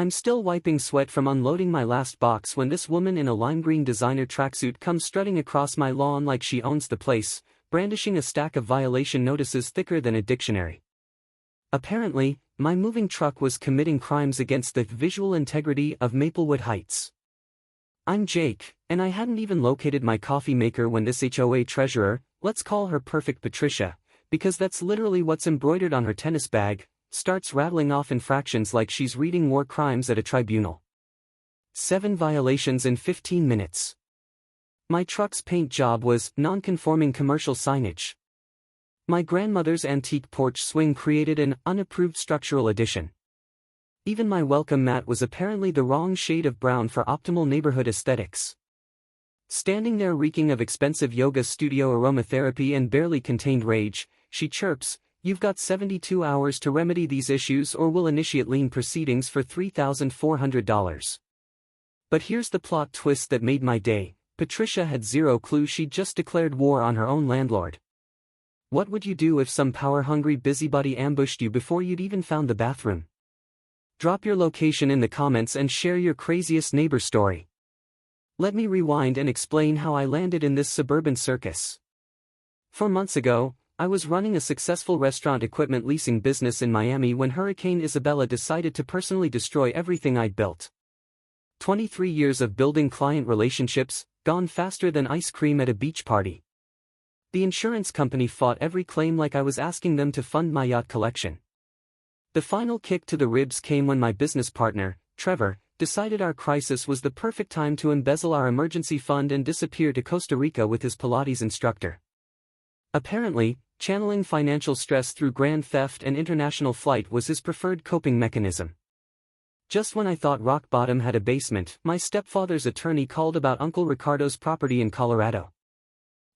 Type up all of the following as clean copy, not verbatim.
I'm still wiping sweat from unloading my last box when this woman in a lime green designer tracksuit comes strutting across my lawn like she owns the place, brandishing a stack of violation notices thicker than a dictionary. Apparently, my moving truck was committing crimes against the visual integrity of Maplewood Heights. I'm Jake, and I hadn't even located my coffee maker when this HOA treasurer, let's call her Perfect Patricia, because that's literally what's embroidered on her tennis bag, starts rattling off infractions like she's reading war crimes at a tribunal. 7 violations in 15 minutes. My truck's paint job was non-conforming commercial signage. My grandmother's antique porch swing created an unapproved structural addition. Even my welcome mat was apparently the wrong shade of brown for optimal neighborhood aesthetics. Standing there reeking of expensive yoga studio aromatherapy and barely contained rage, she chirps, "You've got 72 hours to remedy these issues or we'll initiate lien proceedings for $3,400. But here's the plot twist that made my day. Patricia had zero clue she'd just declared war on her own landlord. What would you do if some power-hungry busybody ambushed you before you'd even found the bathroom? Drop your location in the comments and share your craziest neighbor story. Let me rewind and explain how I landed in this suburban circus. 4 months ago, I was running a successful restaurant equipment leasing business in Miami when Hurricane Isabella decided to personally destroy everything I'd built. 23 years of building client relationships, gone faster than ice cream at a beach party. The insurance company fought every claim like I was asking them to fund my yacht collection. The final kick to the ribs came when my business partner, Trevor, decided our crisis was the perfect time to embezzle our emergency fund and disappear to Costa Rica with his Pilates instructor. Apparently, channeling financial stress through grand theft and international flight was his preferred coping mechanism. Just when I thought rock bottom had a basement, my stepfather's attorney called about Uncle Ricardo's property in Colorado.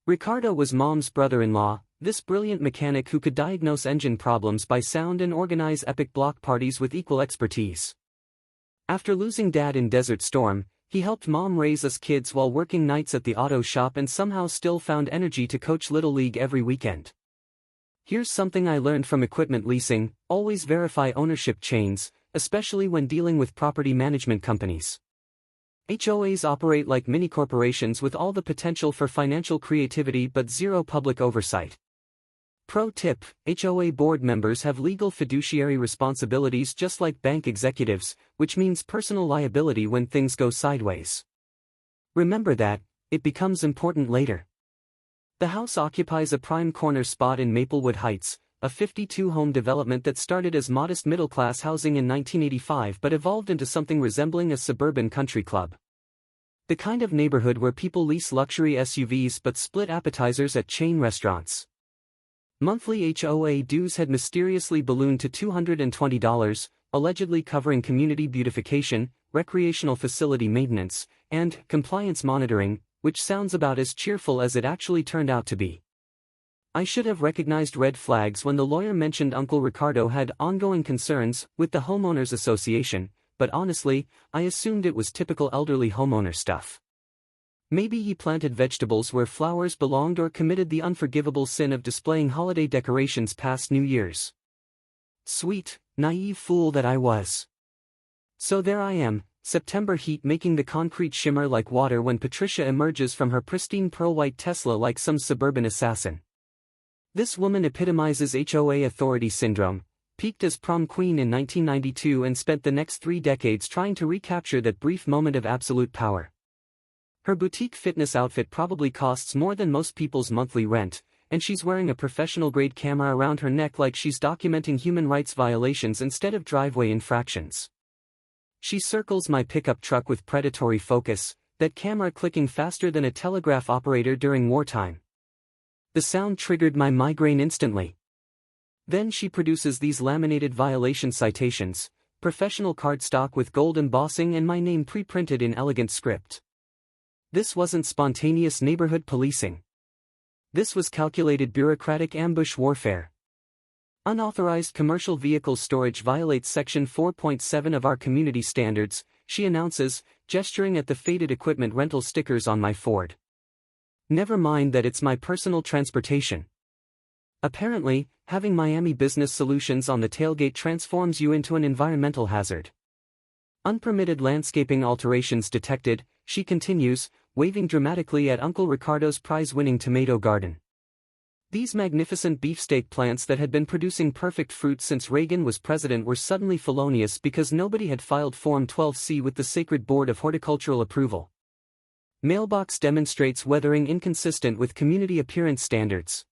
Ricardo was Mom's brother-in-law, this brilliant mechanic who could diagnose engine problems by sound and organize epic block parties with equal expertise. After losing Dad in Desert Storm, he helped Mom raise us kids while working nights at the auto shop and somehow still found energy to coach Little League every weekend. Here's something I learned from equipment leasing: always verify ownership chains, especially when dealing with property management companies. HOAs operate like mini-corporations with all the potential for financial creativity but zero public oversight. Pro tip: HOA board members have legal fiduciary responsibilities just like bank executives, which means personal liability when things go sideways. Remember that, it becomes important later. The house occupies a prime corner spot in Maplewood Heights, a 52-home development that started as modest middle-class housing in 1985 but evolved into something resembling a suburban country club. The kind of neighborhood where people lease luxury SUVs but split appetizers at chain restaurants. Monthly HOA dues had mysteriously ballooned to $220, allegedly covering community beautification, recreational facility maintenance, and compliance monitoring, which sounds about as cheerful as it actually turned out to be. I should have recognized red flags when the lawyer mentioned Uncle Ricardo had ongoing concerns with the Homeowners Association, but honestly, I assumed it was typical elderly homeowner stuff. Maybe he planted vegetables where flowers belonged or committed the unforgivable sin of displaying holiday decorations past New Year's. Sweet, naive fool that I was. So there I am, September heat making the concrete shimmer like water when Patricia emerges from her pristine pearl-white Tesla like some suburban assassin. This woman epitomizes HOA authority syndrome, peaked as prom queen in 1992 and spent the next 3 decades trying to recapture that brief moment of absolute power. Her boutique fitness outfit probably costs more than most people's monthly rent, and she's wearing a professional-grade camera around her neck like she's documenting human rights violations instead of driveway infractions. She circles my pickup truck with predatory focus, that camera clicking faster than a telegraph operator during wartime. The sound triggered my migraine instantly. Then she produces these laminated violation citations, professional cardstock with gold embossing and my name pre-printed in elegant script. This wasn't spontaneous neighborhood policing. This was calculated bureaucratic ambush warfare. Unauthorized commercial vehicle storage violates Section 4.7 of our community standards, she announces, gesturing at the faded equipment rental stickers on my Ford. Never mind that it's my personal transportation. Apparently, having Miami Business Solutions on the tailgate transforms you into an environmental hazard. Unpermitted landscaping alterations detected, she continues, waving dramatically at Uncle Ricardo's prize-winning tomato garden. These magnificent beefsteak plants that had been producing perfect fruit since Reagan was president were suddenly felonious because nobody had filed Form 12C with the Sacred Board of Horticultural Approval. Mailbox demonstrates weathering inconsistent with community appearance standards.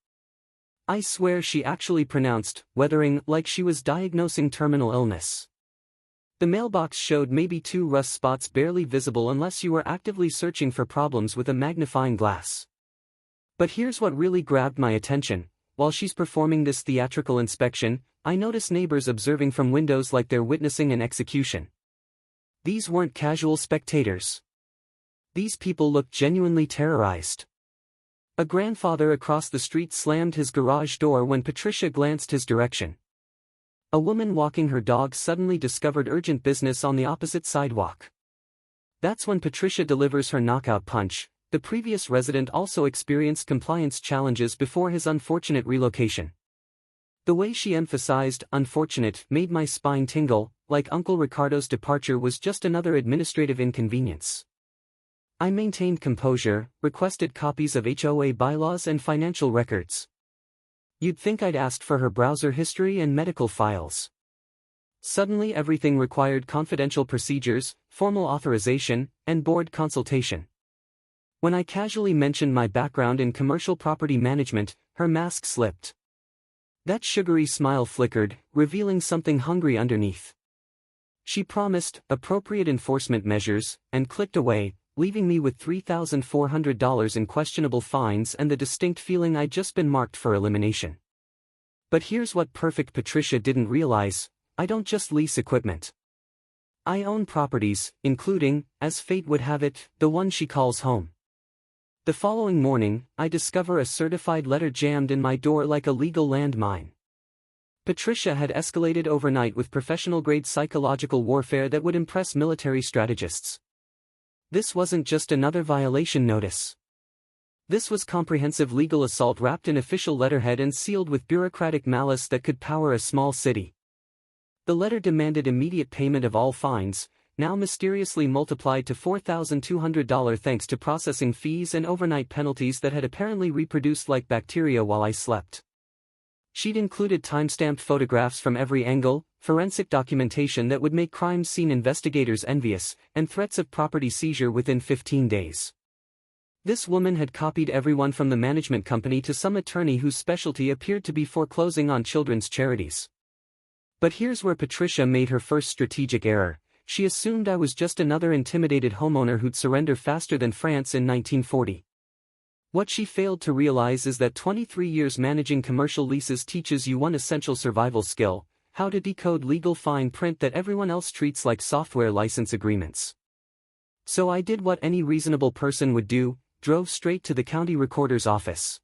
I swear she actually pronounced weathering like she was diagnosing terminal illness. The mailbox showed maybe 2 rust spots barely visible unless you were actively searching for problems with a magnifying glass. But here's what really grabbed my attention. While she's performing this theatrical inspection, I notice neighbors observing from windows like they're witnessing an execution. These weren't casual spectators. These people looked genuinely terrorized. A grandfather across the street slammed his garage door when Patricia glanced his direction. A woman walking her dog suddenly discovered urgent business on the opposite sidewalk. That's when Patricia delivers her knockout punch. The previous resident also experienced compliance challenges before his unfortunate relocation. The way she emphasized "unfortunate" made my spine tingle, like Uncle Ricardo's departure was just another administrative inconvenience. I maintained composure, requested copies of HOA bylaws and financial records. You'd think I'd asked for her browser history and medical files. Suddenly everything required confidential procedures, formal authorization, and board consultation. When I casually mentioned my background in commercial property management, her mask slipped. That sugary smile flickered, revealing something hungry underneath. She promised appropriate enforcement measures, and clicked away, leaving me with $3,400 in questionable fines and the distinct feeling I'd just been marked for elimination. But here's what perfect Patricia didn't realize: I don't just lease equipment. I own properties, including, as fate would have it, the one she calls home. The following morning, I discover a certified letter jammed in my door like a legal landmine. Patricia had escalated overnight with professional-grade psychological warfare that would impress military strategists. This wasn't just another violation notice. This was comprehensive legal assault wrapped in official letterhead and sealed with bureaucratic malice that could power a small city. The letter demanded immediate payment of all fines, now mysteriously multiplied to $4,200 thanks to processing fees and overnight penalties that had apparently reproduced like bacteria while I slept. She'd included time-stamped photographs from every angle, forensic documentation that would make crime scene investigators envious, and threats of property seizure within 15 days. This woman had copied everyone from the management company to some attorney whose specialty appeared to be foreclosing on children's charities. But here's where Patricia made her first strategic error. She assumed I was just another intimidated homeowner who'd surrender faster than France in 1940. What she failed to realize is that 23 years managing commercial leases teaches you one essential survival skill: how to decode legal fine print that everyone else treats like software license agreements. So I did what any reasonable person would do: drove straight to the county recorder's office.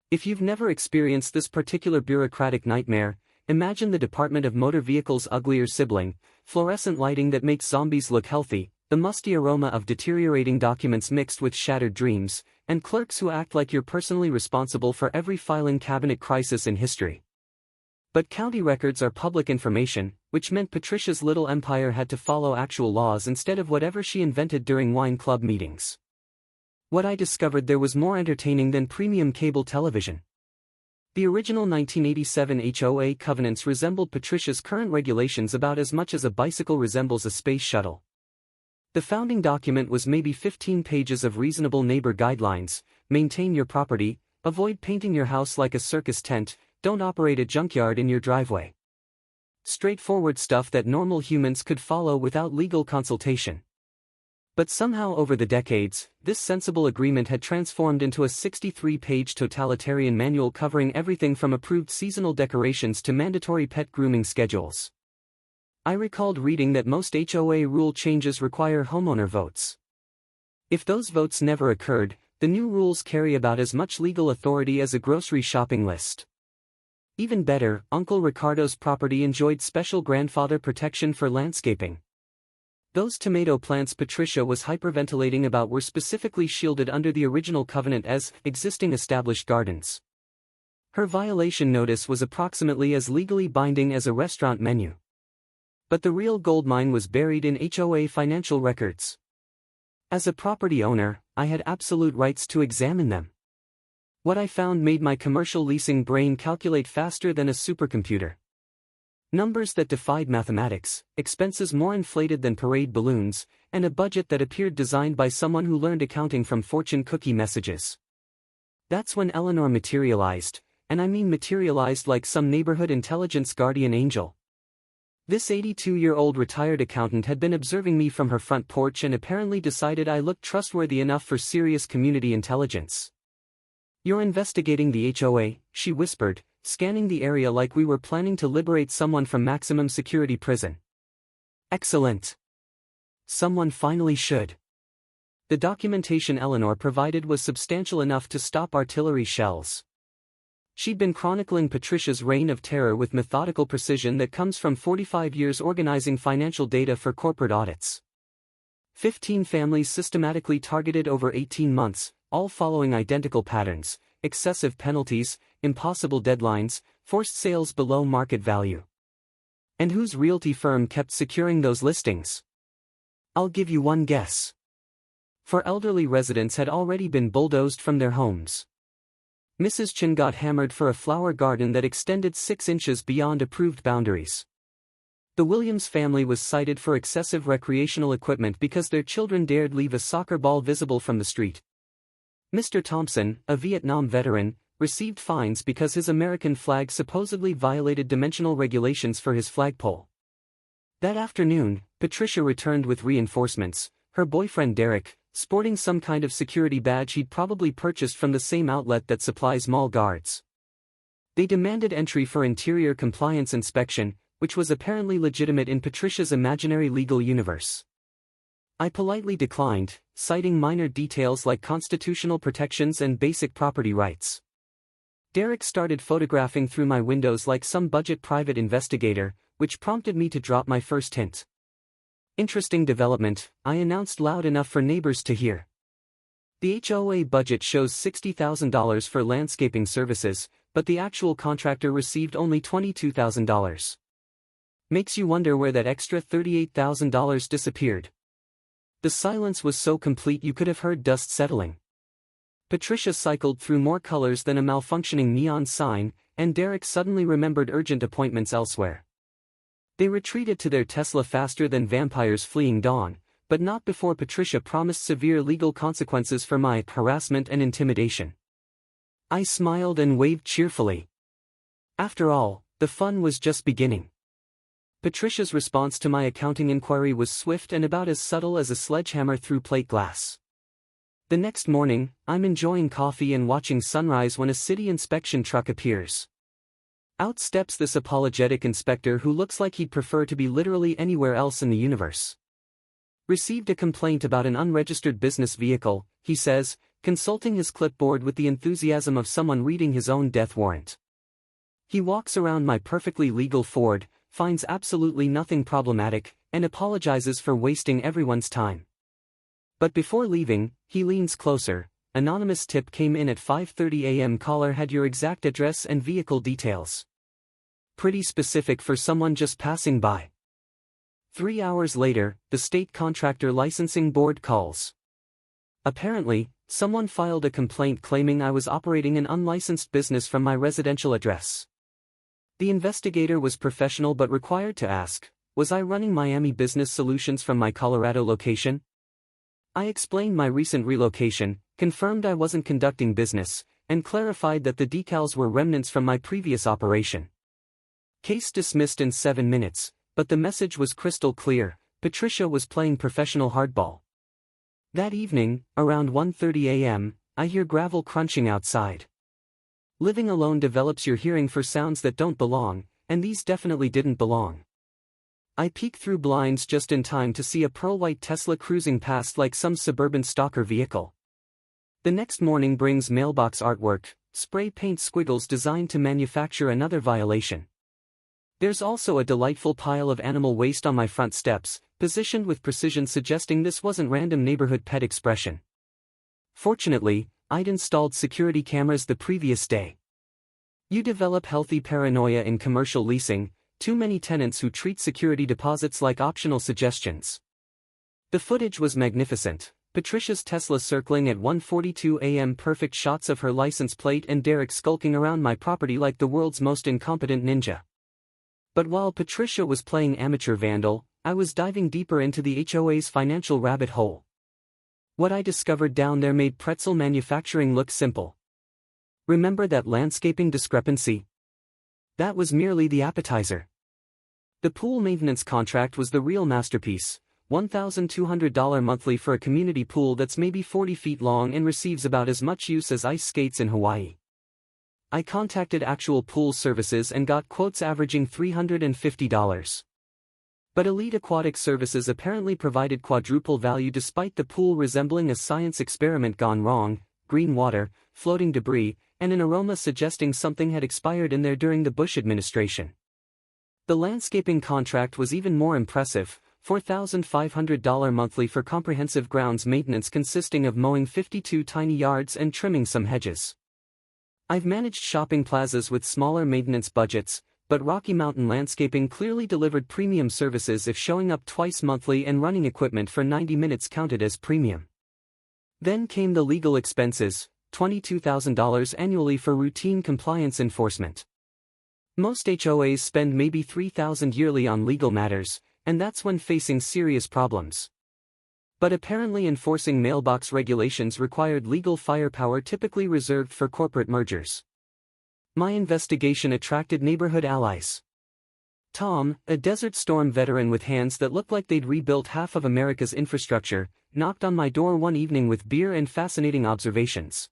If you've never experienced this particular bureaucratic nightmare, imagine the Department of Motor Vehicles' uglier sibling: fluorescent lighting that makes zombies look healthy, the musty aroma of deteriorating documents mixed with shattered dreams, and clerks who act like you're personally responsible for every filing cabinet crisis in history. But county records are public information, which meant Patricia's little empire had to follow actual laws instead of whatever she invented during wine club meetings. What I discovered there was more entertaining than premium cable television. The original 1987 HOA covenants resembled Patricia's current regulations about as much as a bicycle resembles a space shuttle. The founding document was maybe 15 pages of reasonable neighbor guidelines: maintain your property, avoid painting your house like a circus tent, don't operate a junkyard in your driveway. Straightforward stuff that normal humans could follow without legal consultation. But somehow over the decades, this sensible agreement had transformed into a 63-page totalitarian manual covering everything from approved seasonal decorations to mandatory pet grooming schedules. I recalled reading that most HOA rule changes require homeowner votes. If those votes never occurred, the new rules carry about as much legal authority as a grocery shopping list. Even better, Uncle Ricardo's property enjoyed special grandfather protection for landscaping. Those tomato plants Patricia was hyperventilating about were specifically shielded under the original covenant as existing established gardens. Her violation notice was approximately as legally binding as a restaurant menu. But the real goldmine was buried in HOA financial records. As a property owner, I had absolute rights to examine them. What I found made my commercial leasing brain calculate faster than a supercomputer. Numbers that defied mathematics, expenses more inflated than parade balloons, and a budget that appeared designed by someone who learned accounting from fortune cookie messages. That's when Eleanor materialized, and I mean materialized like some neighborhood intelligence guardian angel. This 82-year-old retired accountant had been observing me from her front porch and apparently decided I looked trustworthy enough for serious community intelligence. "You're investigating the HOA," she whispered, scanning the area like we were planning to liberate someone from maximum security prison. "Excellent. Someone finally should." The documentation Eleanor provided was substantial enough to stop artillery shells. She'd been chronicling Patricia's reign of terror with methodical precision that comes from 45 years organizing financial data for corporate audits. 15 families systematically targeted over 18 months, all following identical patterns: excessive penalties, impossible deadlines, forced sales below market value. And whose realty firm kept securing those listings? I'll give you one guess. For elderly residents had already been bulldozed from their homes. Mrs. Chen got hammered for a flower garden that extended 6 inches beyond approved boundaries. The Williams family was cited for excessive recreational equipment because their children dared leave a soccer ball visible from the street. Mr. Thompson, a Vietnam veteran, received fines because his American flag supposedly violated dimensional regulations for his flagpole. That afternoon, Patricia returned with reinforcements, her boyfriend Derek, sporting some kind of security badge he'd probably purchased from the same outlet that supplies mall guards. They demanded entry for interior compliance inspection, which was apparently legitimate in Patricia's imaginary legal universe. I politely declined, citing minor details like constitutional protections and basic property rights. Derek started photographing through my windows like some budget private investigator, which prompted me to drop my first hint. "Interesting development," I announced loud enough for neighbors to hear. "The HOA budget shows $60,000 for landscaping services, but the actual contractor received only $22,000. Makes you wonder where that extra $38,000 disappeared." The silence was so complete you could have heard dust settling. Patricia cycled through more colors than a malfunctioning neon sign, and Derek suddenly remembered urgent appointments elsewhere. They retreated to their Tesla faster than vampires fleeing dawn, but not before Patricia promised severe legal consequences for my harassment and intimidation. I smiled and waved cheerfully. After all, the fun was just beginning. Patricia's response to my accounting inquiry was swift and about as subtle as a sledgehammer through plate glass. The next morning, I'm enjoying coffee and watching sunrise when a city inspection truck appears. Out steps this apologetic inspector who looks like he'd prefer to be literally anywhere else in the universe. "Received a complaint about an unregistered business vehicle," he says, consulting his clipboard with the enthusiasm of someone reading his own death warrant. He walks around my perfectly legal Ford, finds absolutely nothing problematic, and apologizes for wasting everyone's time. But before leaving, he leans closer. "Anonymous tip came in at 5:30 a.m. Caller had your exact address and vehicle details." Pretty specific for someone just passing by. 3 hours later, the state contractor licensing board calls. Apparently, someone filed a complaint claiming I was operating an unlicensed business from my residential address. The investigator was professional but required to ask, was I running Miami Business Solutions from my Colorado location? I explained my recent relocation, confirmed I wasn't conducting business, and clarified that the decals were remnants from my previous operation. Case dismissed in 7 minutes, but the message was crystal clear: Patricia was playing professional hardball. That evening, around 1:30 a.m., I hear gravel crunching outside. Living alone develops your hearing for sounds that don't belong, and these definitely didn't belong. I peek through blinds just in time to see a pearl-white Tesla cruising past like some suburban stalker vehicle. The next morning brings mailbox artwork, spray paint squiggles designed to manufacture another violation. There's also a delightful pile of animal waste on my front steps, positioned with precision suggesting this wasn't random neighborhood pet expression. Fortunately, I'd installed security cameras the previous day. You develop healthy paranoia in commercial leasing, Too many tenants who treat security deposits like optional suggestions. The footage was magnificent. Patricia's Tesla circling at 1:42 a.m. Perfect shots of her license plate and Derek skulking around my property like the world's most incompetent ninja. But while Patricia was playing amateur vandal, I was diving deeper into the HOA's financial rabbit hole. What I discovered down there made pretzel manufacturing look simple. Remember that landscaping discrepancy? That was merely the appetizer. The pool maintenance contract was the real masterpiece. $1,200 monthly for a community pool that's maybe 40 feet long and receives about as much use as ice skates in Hawaii. I contacted actual pool services and got quotes averaging $350. But Elite Aquatic Services apparently provided quadruple value despite the pool resembling a science experiment gone wrong, green water, floating debris, and an aroma suggesting something had expired in there during the Bush administration. The landscaping contract was even more impressive. $4,500 monthly for comprehensive grounds maintenance consisting of mowing 52 tiny yards and trimming some hedges. I've managed shopping plazas with smaller maintenance budgets, but Rocky Mountain Landscaping clearly delivered premium services if showing up twice monthly and running equipment for 90 minutes counted as premium. Then came the legal expenses, $22,000 annually for routine compliance enforcement. Most HOAs spend maybe $3,000 yearly on legal matters, and that's when facing serious problems. But apparently enforcing mailbox regulations required legal firepower typically reserved for corporate mergers. My investigation attracted neighborhood allies. Tom, a Desert Storm veteran with hands that looked like they'd rebuilt half of America's infrastructure, knocked on my door one evening with beer and fascinating observations.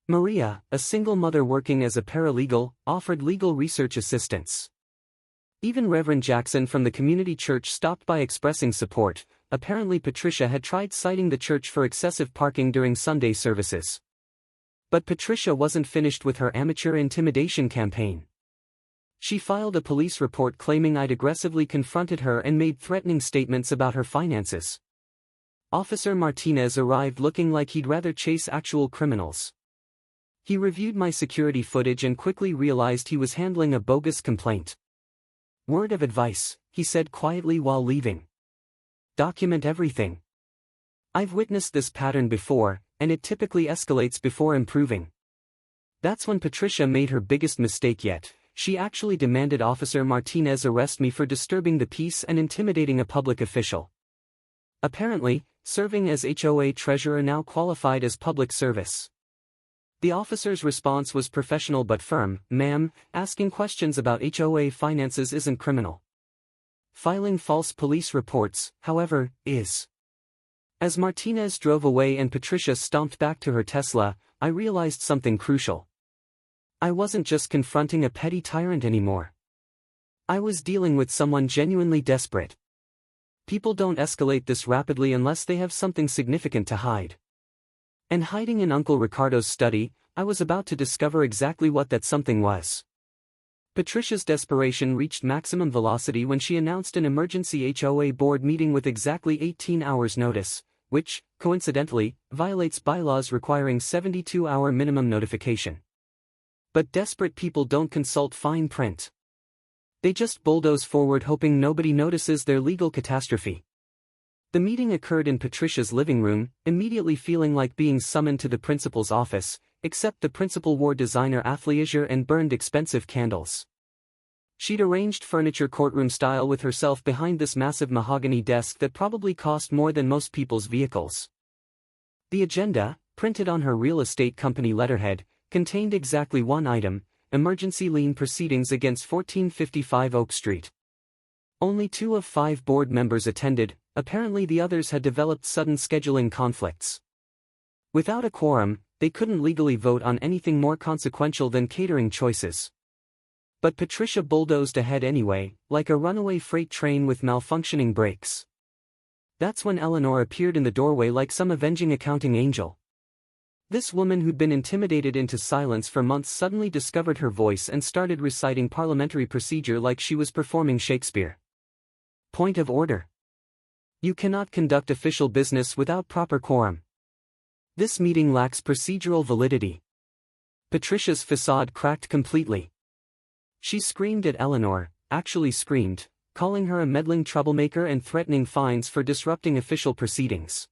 Maria, a single mother working as a paralegal, offered legal research assistance. Even Reverend Jackson from the community church stopped by expressing support. Apparently Patricia had tried citing the church for excessive parking during Sunday services. But Patricia wasn't finished with her amateur intimidation campaign. She filed a police report claiming I'd aggressively confronted her and made threatening statements about her finances. Officer Martinez arrived looking like he'd rather chase actual criminals. He reviewed my security footage and quickly realized he was handling a bogus complaint. Word of advice, he said quietly while leaving. Document everything. I've witnessed this pattern before, and it typically escalates before improving. That's when Patricia made her biggest mistake yet. She actually demanded Officer Martinez arrest me for disturbing the peace and intimidating a public official. Apparently, serving as HOA treasurer now qualified as public service. The officer's response was professional but firm. Ma'am, asking questions about HOA finances isn't criminal. Filing false police reports, however, is. As Martinez drove away and Patricia stomped back to her Tesla, I realized something crucial. I wasn't just confronting a petty tyrant anymore. I was dealing with someone genuinely desperate. People don't escalate this rapidly unless they have something significant to hide. And hiding in Uncle Ricardo's study, I was about to discover exactly what that something was. Patricia's desperation reached maximum velocity when she announced an emergency HOA board meeting with exactly 18 hours notice, which, coincidentally, violates bylaws requiring 72-hour minimum notification. But desperate people don't consult fine print. They just bulldoze forward hoping nobody notices their legal catastrophe. The meeting occurred in Patricia's living room, immediately feeling like being summoned to the principal's office, except the principal wore designer athleisure and burned expensive candles. She'd arranged furniture courtroom style with herself behind this massive mahogany desk that probably cost more than most people's vehicles. The agenda, printed on her real estate company letterhead, contained exactly one item: emergency lien proceedings against 1455 Oak Street. Only 2 of 5 board members attended. Apparently the others had developed sudden scheduling conflicts. Without a quorum, they couldn't legally vote on anything more consequential than catering choices. But Patricia bulldozed ahead anyway, like a runaway freight train with malfunctioning brakes. That's when Eleanor appeared in the doorway like some avenging accounting angel. This woman who'd been intimidated into silence for months suddenly discovered her voice and started reciting parliamentary procedure like she was performing Shakespeare. Point of order. You cannot conduct official business without proper quorum. This meeting lacks procedural validity. Patricia's facade cracked completely. She screamed at Eleanor, actually screamed, calling her a meddling troublemaker and threatening fines for disrupting official proceedings.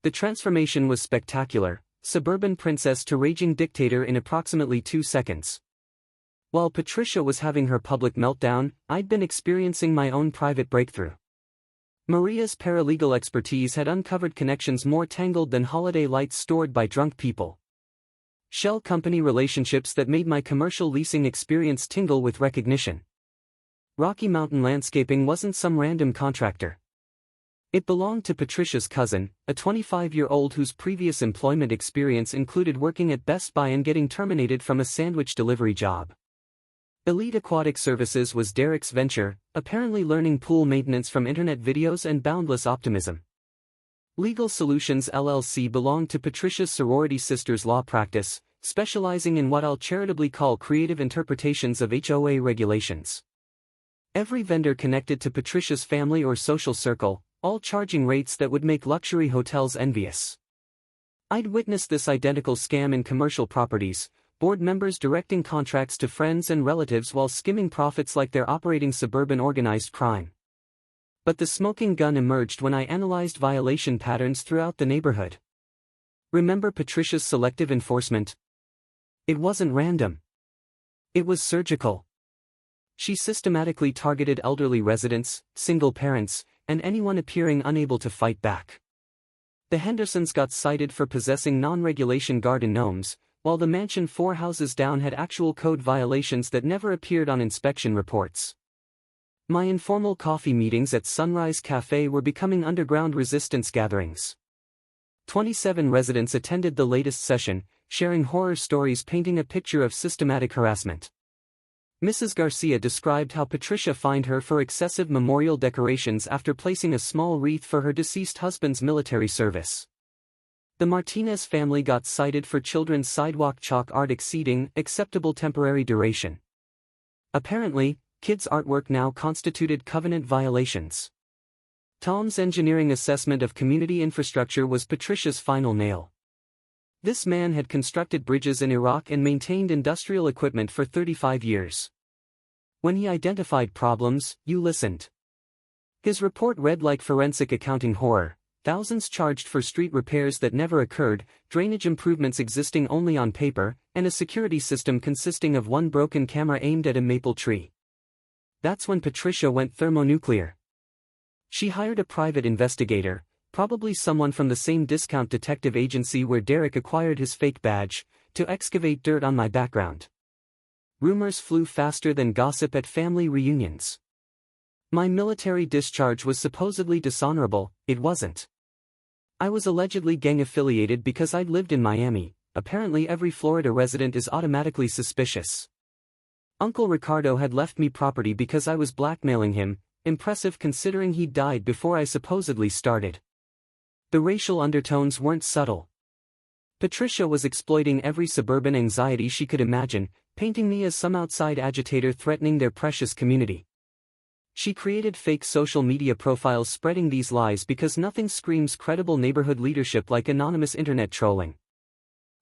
The transformation was spectacular, suburban princess to raging dictator in approximately 2 seconds. While Patricia was having her public meltdown, I'd been experiencing my own private breakthrough. Maria's paralegal expertise had uncovered connections more tangled than holiday lights stored by drunk people. Shell company relationships that made my commercial leasing experience tingle with recognition. Rocky Mountain Landscaping wasn't some random contractor. It belonged to Patricia's cousin, a 25-year-old whose previous employment experience included working at Best Buy and getting terminated from a sandwich delivery job. Elite Aquatic Services was Derek's venture, apparently learning pool maintenance from internet videos and boundless optimism. Legal Solutions LLC belonged to Patricia's sorority sister's law practice, specializing in what I'll charitably call creative interpretations of HOA regulations. Every vendor connected to Patricia's family or social circle, all charging rates that would make luxury hotels envious. I'd witnessed this identical scam in commercial properties, board members directing contracts to friends and relatives while skimming profits like they're operating suburban organized crime. But the smoking gun emerged when I analyzed violation patterns throughout the neighborhood. Remember Patricia's selective enforcement? It wasn't random. It was surgical. She systematically targeted elderly residents, single parents, and anyone appearing unable to fight back. The Hendersons got cited for possessing non-regulation garden gnomes, while the mansion 4 houses down had actual code violations that never appeared on inspection reports. My informal coffee meetings at Sunrise Cafe were becoming underground resistance gatherings. 27 residents attended the latest session, sharing horror stories painting a picture of systematic harassment. Mrs. Garcia described how Patricia fined her for excessive memorial decorations after placing a small wreath for her deceased husband's military service. The Martinez family got cited for children's sidewalk chalk art exceeding acceptable temporary duration. Apparently, kids' artwork now constituted covenant violations. Tom's engineering assessment of community infrastructure was Patricia's final nail. This man had constructed bridges in Iraq and maintained industrial equipment for 35 years. When he identified problems, you listened. His report read like forensic accounting horror: thousands charged for street repairs that never occurred, drainage improvements existing only on paper, and a security system consisting of one broken camera aimed at a maple tree. That's when Patricia went thermonuclear. She hired a private investigator, probably someone from the same discount detective agency where Derek acquired his fake badge, to excavate dirt on my background. Rumors flew faster than gossip at family reunions. My military discharge was supposedly dishonorable. It wasn't. I was allegedly gang-affiliated because I'd lived in Miami. Apparently every Florida resident is automatically suspicious. Uncle Ricardo had left me property because I was blackmailing him, impressive considering he died before I supposedly started. The racial undertones weren't subtle. Patricia was exploiting every suburban anxiety she could imagine, painting me as some outside agitator threatening their precious community. She created fake social media profiles spreading these lies because nothing screams credible neighborhood leadership like anonymous internet trolling.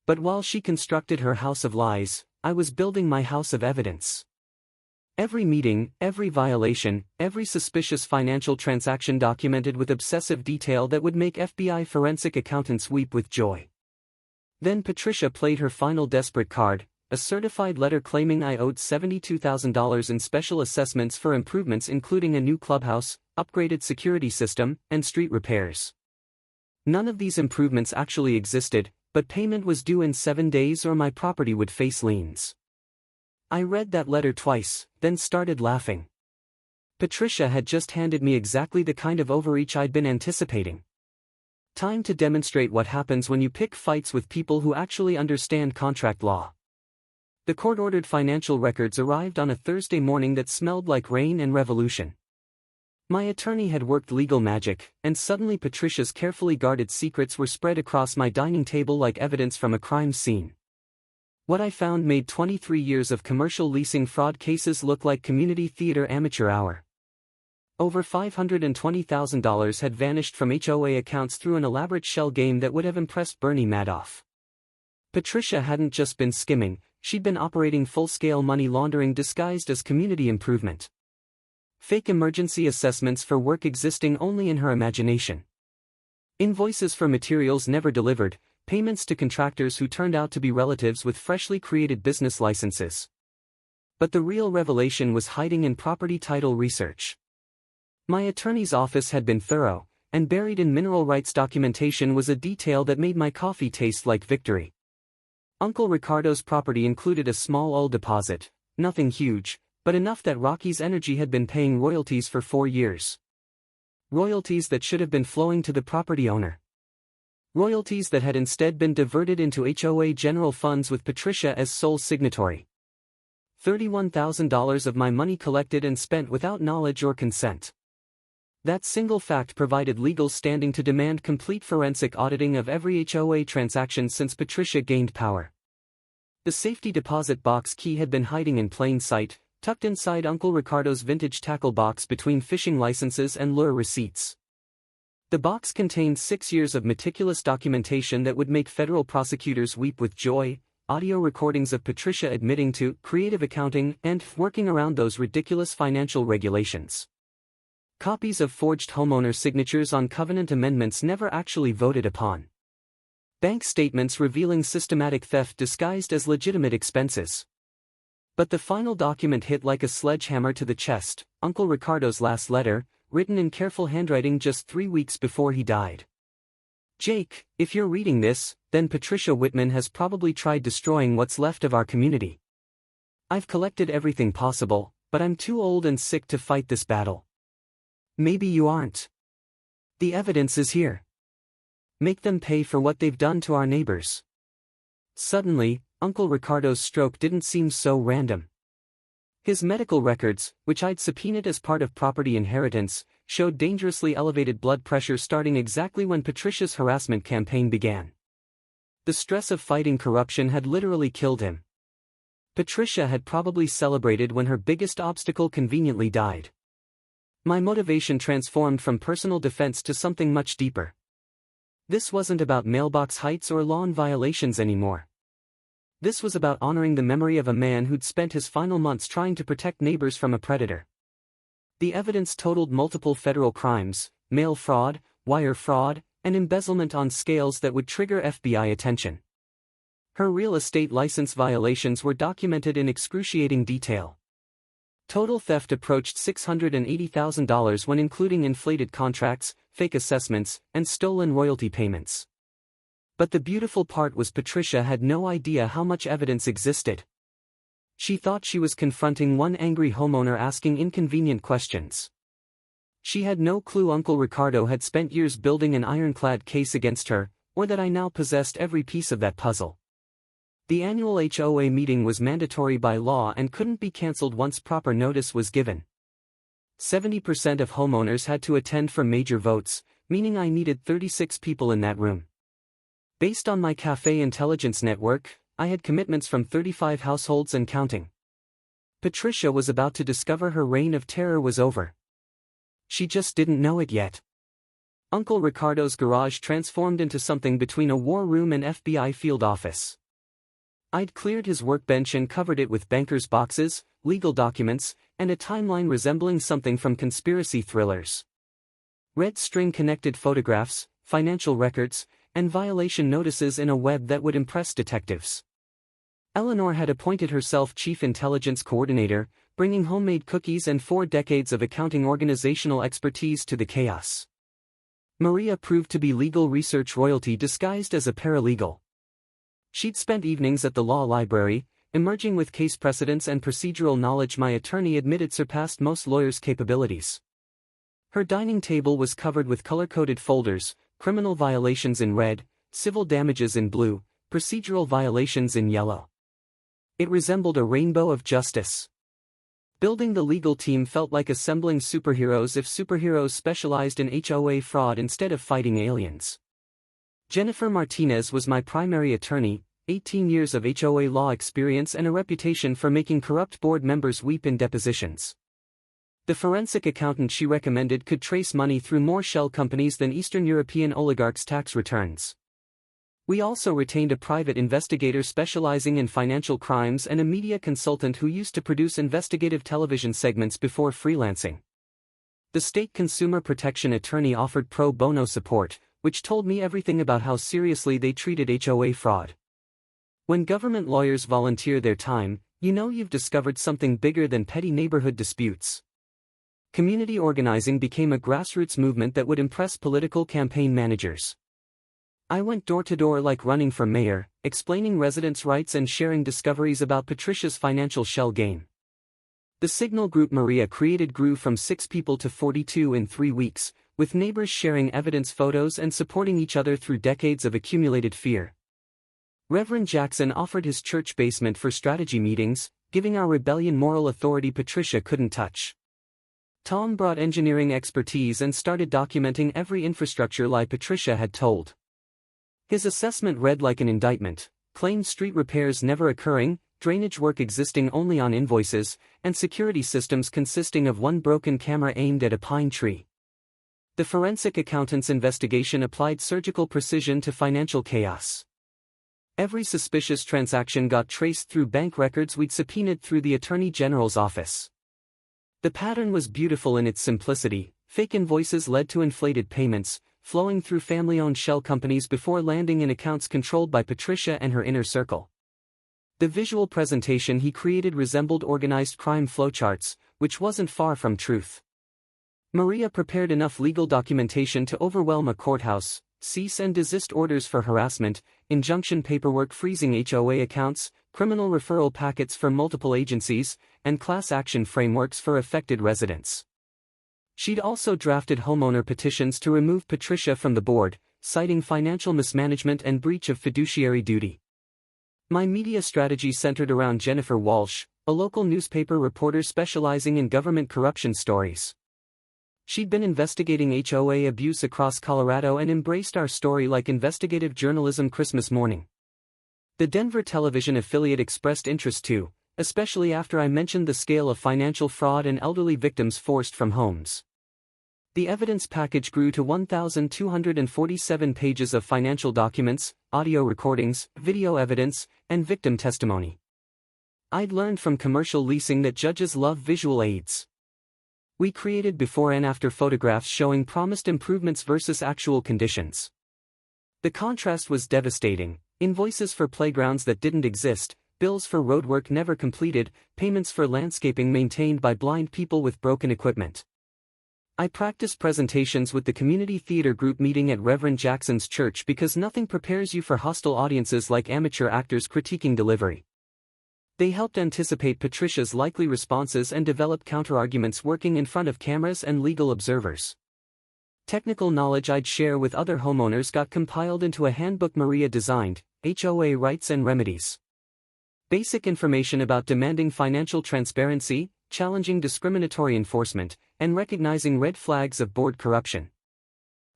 But while she constructed her house of lies, I was building my house of evidence. Every meeting, every violation, every suspicious financial transaction documented with obsessive detail that would make FBI forensic accountants weep with joy. Then Patricia played her final desperate card, a certified letter claiming I owed $72,000 in special assessments for improvements including a new clubhouse, upgraded security system, and street repairs. None of these improvements actually existed, but payment was due in 7 days or my property would face liens. I read that letter twice, then started laughing. Patricia had just handed me exactly the kind of overreach I'd been anticipating. Time to demonstrate what happens when you pick fights with people who actually understand contract law. The court-ordered financial records arrived on a Thursday morning that smelled like rain and revolution. My attorney had worked legal magic, and suddenly Patricia's carefully guarded secrets were spread across my dining table like evidence from a crime scene. What I found made 23 years of commercial leasing fraud cases look like community theater amateur hour. Over $520,000 had vanished from HOA accounts through an elaborate shell game that would have impressed Bernie Madoff. Patricia hadn't just been skimming, she'd been operating full-scale money laundering disguised as community improvement. Fake emergency assessments for work existing only in her imagination. Invoices for materials never delivered, payments to contractors who turned out to be relatives with freshly created business licenses. But the real revelation was hiding in property title research. My attorney's office had been thorough, and buried in mineral rights documentation was a detail that made my coffee taste like victory. Uncle Ricardo's property included a small oil deposit, nothing huge, but enough that Rocky's Energy had been paying royalties for 4 years. Royalties that should have been flowing to the property owner. Royalties that had instead been diverted into HOA general funds with Patricia as sole signatory. $31,000 of my money collected and spent without knowledge or consent. That single fact provided legal standing to demand complete forensic auditing of every HOA transaction since Patricia gained power. The safety deposit box key had been hiding in plain sight, tucked inside Uncle Ricardo's vintage tackle box between fishing licenses and lure receipts. The box contained 6 years of meticulous documentation that would make federal prosecutors weep with joy, audio recordings of Patricia admitting to creative accounting and working around those ridiculous financial regulations. Copies of forged homeowner signatures on covenant amendments never actually voted upon. Bank statements revealing systematic theft disguised as legitimate expenses. But the final document hit like a sledgehammer to the chest, Uncle Ricardo's last letter, written in careful handwriting just 3 weeks before he died. Jake, if you're reading this, then Patricia Whitman has probably tried destroying what's left of our community. I've collected everything possible, but I'm too old and sick to fight this battle. Maybe you aren't. The evidence is here. Make them pay for what they've done to our neighbors. Suddenly, Uncle Ricardo's stroke didn't seem so random. His medical records, which I'd subpoenaed as part of property inheritance, showed dangerously elevated blood pressure starting exactly when Patricia's harassment campaign began. The stress of fighting corruption had literally killed him. Patricia had probably celebrated when her biggest obstacle conveniently died. My motivation transformed from personal defense to something much deeper. This wasn't about mailbox heights or lawn violations anymore. This was about honoring the memory of a man who'd spent his final months trying to protect neighbors from a predator. The evidence totaled multiple federal crimes, mail fraud, wire fraud, and embezzlement on scales that would trigger FBI attention. Her real estate license violations were documented in excruciating detail. Total theft approached $680,000 when including inflated contracts, fake assessments, and stolen royalty payments. But the beautiful part was Patricia had no idea how much evidence existed. She thought she was confronting one angry homeowner asking inconvenient questions. She had no clue Uncle Ricardo had spent years building an ironclad case against her, or that I now possessed every piece of that puzzle. The annual HOA meeting was mandatory by law and couldn't be cancelled once proper notice was given. 70% of homeowners had to attend for major votes, meaning I needed 36 people in that room. Based on my cafe intelligence network, I had commitments from 35 households and counting. Patricia was about to discover her reign of terror was over. She just didn't know it yet. Uncle Ricardo's garage transformed into something between a war room and FBI field office. I'd cleared his workbench and covered it with bankers' boxes, legal documents, and a timeline resembling something from conspiracy thrillers. Red string-connected photographs, financial records, and violation notices in a web that would impress detectives. Eleanor had appointed herself Chief Intelligence Coordinator, bringing homemade cookies and 4 decades of accounting organizational expertise to the chaos. Maria proved to be legal research royalty disguised as a paralegal. She'd spent evenings at the law library, emerging with case precedents and procedural knowledge my attorney admitted surpassed most lawyers' capabilities. Her dining table was covered with color-coded folders, criminal violations in red, civil damages in blue, procedural violations in yellow. It resembled a rainbow of justice. Building the legal team felt like assembling superheroes if superheroes specialized in HOA fraud instead of fighting aliens. Jennifer Martinez was my primary attorney, 18 years of HOA law experience and a reputation for making corrupt board members weep in depositions. The forensic accountant she recommended could trace money through more shell companies than Eastern European oligarchs' tax returns. We also retained a private investigator specializing in financial crimes and a media consultant who used to produce investigative television segments before freelancing. The state consumer protection attorney offered pro bono support, which told me everything about how seriously they treated HOA fraud. When government lawyers volunteer their time, you know you've discovered something bigger than petty neighborhood disputes. Community organizing became a grassroots movement that would impress political campaign managers. I went door to door like running for mayor, explaining residents' rights and sharing discoveries about Patricia's financial shell game. The signal group Maria created grew from 6 people to 42 in 3 weeks, with neighbors sharing evidence photos and supporting each other through decades of accumulated fear. Reverend Jackson offered his church basement for strategy meetings, giving our rebellion moral authority Patricia couldn't touch. Tom brought engineering expertise and started documenting every infrastructure lie Patricia had told. His assessment read like an indictment: claimed street repairs never occurring, drainage work existing only on invoices, and security systems consisting of one broken camera aimed at a pine tree. The forensic accountant's investigation applied surgical precision to financial chaos. Every suspicious transaction got traced through bank records we'd subpoenaed through the Attorney General's office. The pattern was beautiful in its simplicity: fake invoices led to inflated payments, flowing through family-owned shell companies before landing in accounts controlled by Patricia and her inner circle. The visual presentation he created resembled organized crime flowcharts, which wasn't far from truth. Maria prepared enough legal documentation to overwhelm a courthouse: cease and desist orders for harassment, injunction paperwork freezing HOA accounts, criminal referral packets for multiple agencies, and class action frameworks for affected residents. She'd also drafted homeowner petitions to remove Patricia from the board, citing financial mismanagement and breach of fiduciary duty. My media strategy centered around Jennifer Walsh, a local newspaper reporter specializing in government corruption stories. She'd been investigating HOA abuse across Colorado and embraced our story like investigative journalism Christmas morning. The Denver television affiliate expressed interest too, especially after I mentioned the scale of financial fraud and elderly victims forced from homes. The evidence package grew to 1,247 pages of financial documents, audio recordings, video evidence, and victim testimony. I'd learned from commercial leasing that judges love visual aids. We created before and after photographs showing promised improvements versus actual conditions. The contrast was devastating: invoices for playgrounds that didn't exist, bills for roadwork never completed, payments for landscaping maintained by blind people with broken equipment. I practiced presentations with the community theater group meeting at Reverend Jackson's church because nothing prepares you for hostile audiences like amateur actors critiquing delivery. They helped anticipate Patricia's likely responses and develop counterarguments working in front of cameras and legal observers. Technical knowledge I'd share with other homeowners got compiled into a handbook Maria designed: HOA Rights and Remedies. Basic information about demanding financial transparency, challenging discriminatory enforcement, and recognizing red flags of board corruption.